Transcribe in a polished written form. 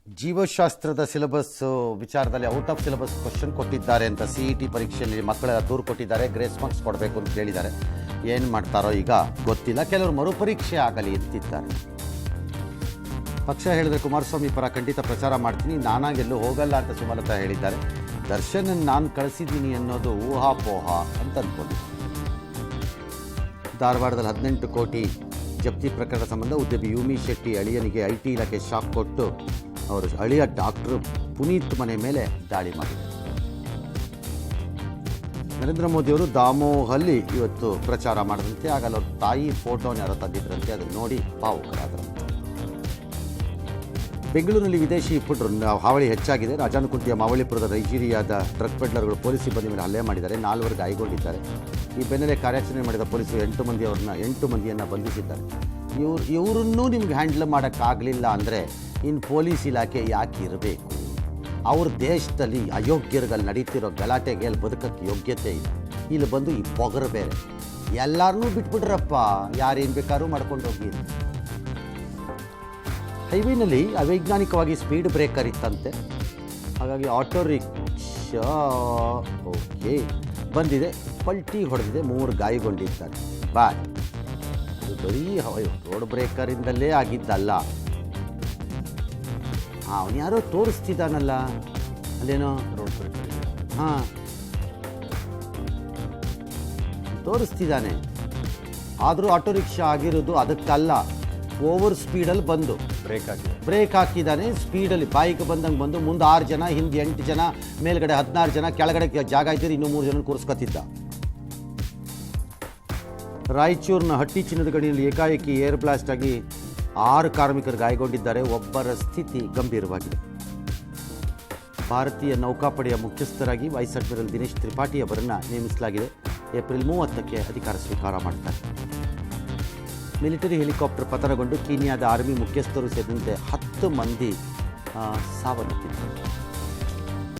ಜೀವಶಾಸ್ತ್ರದ ಸಿಲೆಬಸ್ ವಿಚಾರದಲ್ಲಿ out of syllabus question ಕೊಟ್ಟಿದ್ದಾರೆ ಅಂತ CET ಪರೀಕ್ಷೆಯಲ್ಲಿ ಮಕ್ಕಳ ದೂರು ಕೊಟ್ಟಿದ್ದಾರೆ. ಗ್ರೇಸ್ ಮಾರ್ಕ್ಸ್ ಕೊಡಬೇಕು ಅಂತ ಹೇಳಿದ್ದಾರೆ. ಏನು ಮಾಡ್ತಾರೋ ಈಗ ಗೊತ್ತಿಲ್ಲ. ಕೆಲವರು ಮರುಪರೀಕ್ಷೆ ಆಗಲಿ ಅಂತಿದ್ದಾರೆ. ಪಕ್ಷ ಹೇಳಿದರೆ ಕುಮಾರಸ್ವಾಮಿ ಪರ ಖಂಡಿತ ಪ್ರಚಾರ ಮಾಡ್ತೀನಿ, ನಾನಾಗೆಲ್ಲೂ ಹೋಗಲ್ಲ ಅಂತ ಸುಮಲತಾ ಹೇಳಿದ್ದಾರೆ. ದರ್ಶನ್ ನಾನು ಕಳಿಸಿದ್ದೀನಿ ಅನ್ನೋದು ಊಹಾಪೋಹ ಅಂತ ಅಂದ್ಕೊಂಡು. ಧಾರವಾಡದಲ್ಲಿ 18 ಕೋಟಿ ಜಪ್ತಿ ಪ್ರಕರಣ ಸಂಬಂಧ ಉದ್ಯಮಿ ಯುಮಿ ಶೆಟ್ಟಿ ಅಳಿಯನಿಗೆ IT ಇಲಾಖೆ ಶಾಕ್ ಕೊಟ್ಟು ಅವರು ಅಳಿಯ ಡಾಕ್ಟರ್ ಪುನೀತ್ ಮನೆ ಮೇಲೆ ದಾಳಿ ಮಾಡಿದರು. ನರೇಂದ್ರ ಮೋದಿಯವರು ದಾಮೋಹಲ್ಲಿ ಇವತ್ತು ಪ್ರಚಾರ ಮಾಡಿದಂತೆ, ಆಗಲ್ಲ ಅವ್ರ ತಾಯಿ ಫೋಟೋನ ಯಾರೋ ತಂದಿದ್ರಂತೆ, ಅದನ್ನು ನೋಡಿ ಭಾವುಕರಾದರಂತೆ. ಬೆಂಗಳೂರಿನಲ್ಲಿ ವಿದೇಶಿ ಪುಟ್ರು ಹಾವಳಿ ಹೆಚ್ಚಾಗಿದೆ. ರಾಜಾನುಕುಂಟಿಯ ಮಾವಳಿಪುರದ ನೈಜೀರಿಯಾದ ಡ್ರಗ್ ಪೆಡ್ಲರ್ಗಳು ಪೊಲೀಸ್ ಸಿಬ್ಬಂದಿ ಮೇಲೆ ಹಲ್ಲೆ ಮಾಡಿದ್ದಾರೆ. 4 ಗಾಯಗೊಂಡಿದ್ದಾರೆ. ಈ ಬೆನ್ನಲ್ಲೇ ಕಾರ್ಯಾಚರಣೆ ಮಾಡಿದ ಪೊಲೀಸರು 8 ಮಂದಿಯನ್ನು ಬಂಧಿಸಿದ್ದಾರೆ. ಇವರನ್ನೂ ನಿಮ್ಗೆ ಹ್ಯಾಂಡಲ್ ಮಾಡೋಕ್ಕಾಗಲಿಲ್ಲ ಅಂದರೆ ಇನ್ನು ಪೊಲೀಸ್ ಇಲಾಖೆ ಯಾಕೆ ಇರಬೇಕು? ಅವ್ರ ದೇಶದಲ್ಲಿ ಅಯೋಗ್ಯರುಗಳು ನಡೀತಿರೋ ಗಲಾಟೆಗೆ ಅಲ್ಲಿ ಬದುಕಕ್ಕೆ ಯೋಗ್ಯತೆ ಇಲ್ಲ. ಇಲ್ಲಿ ಬಂದು ಈ ಪೊಗರು ಬೇರೆ. ಎಲ್ಲರನ್ನೂ ಬಿಟ್ಬಿಟ್ರಪ್ಪ, ಯಾರೇನು ಬೇಕಾದ್ರೂ ಮಾಡ್ಕೊಂಡು ಹೋಗಿ. ಹೈವೇನಲ್ಲಿ ಅವೈಜ್ಞಾನಿಕವಾಗಿ ಸ್ಪೀಡ್ ಬ್ರೇಕರ್ ಇತ್ತಂತೆ, ಹಾಗಾಗಿ ಆಟೋ ರಿಕ್ಷಾ ಬಂದಿದೆ, ಪಲ್ಟಿ ಹೊಡೆದಿದೆ, 3 ಗಾಯಗೊಂಡಿದ್ದಾರೆ. ಬಾಯ್, ಅದು ಬರೀ ರೋಡ್ ಬ್ರೇಕರಿಂದಲೇ ಆಗಿದ್ದಲ್ಲ. ಅವನು ಯಾರೋ ತೋರಿಸ್ತಿದ್ದಾನಲ್ಲ ಅಲ್ಲೇನೋ ರೋಡ್ ಬ್ರೇಕರ್. ತೋರಿಸ್ತಿದ್ದಾನೆ, ಆದರೂ ಆಟೋ ರಿಕ್ಷಾ ಆಗಿರೋದು ಅದಕ್ಕಲ್ಲ. ಓವರ್ ಸ್ಪೀಡಲ್ಲಿ ಬಂದು ಬ್ರೇಕ್ ಹಾಕಿದ್ದಾನೆ. ಸ್ಪೀಡಲ್ಲಿ ಬಾಯಿಗೆ ಬಂದಂಗೆ ಬಂದು ಮುಂದೆ 6 ಜನ, ಹಿಂದೆ 8 ಜನ, ಮೇಲ್ಗಡೆ 16 ಜನ, ಕೆಳಗಡೆ ಜಾಗ ಇದ್ದರೆ ಇನ್ನೂ 3 ಜನ ಕೂರಿಸ್ಕೊತಿದ್ದ. ರಾಯಚೂರಿನ ಹಟ್ಟಿ ಚಿನ್ನದ ಗಣಿಯಲ್ಲಿ ಏಕಾಏಕಿ ಏರ್ ಬ್ಲಾಸ್ಟ್ ಆಗಿ 6 ಕಾರ್ಮಿಕರು ಗಾಯಗೊಂಡಿದ್ದಾರೆ. ಒಬ್ಬರ ಸ್ಥಿತಿ ಗಂಭೀರವಾಗಿದೆ. ಭಾರತೀಯ ನೌಕಾಪಡೆಯ ಮುಖ್ಯಸ್ಥರಾಗಿ ವೈಸ್ ಅಡ್ಮಿರಲ್ ದಿನೇಶ್ ತ್ರಿಪಾಠಿ ಅವರನ್ನು ನೇಮಿಸಲಾಗಿದೆ. ಏಪ್ರಿಲ್ 30ಕ್ಕೆ ಅಧಿಕಾರ ಸ್ವೀಕಾರ ಮಾಡ್ತಾರೆ. ಮಿಲಿಟರಿ ಹೆಲಿಕಾಪ್ಟರ್ ಪತನಗೊಂಡು ಕೀನ್ಯಾದ ಆರ್ಮಿ ಮುಖ್ಯಸ್ಥರು ಸೇರಿದಂತೆ 10 ಮಂದಿ ಸಾವನ್ನಪ್ಪಿದ್ದಾರೆ.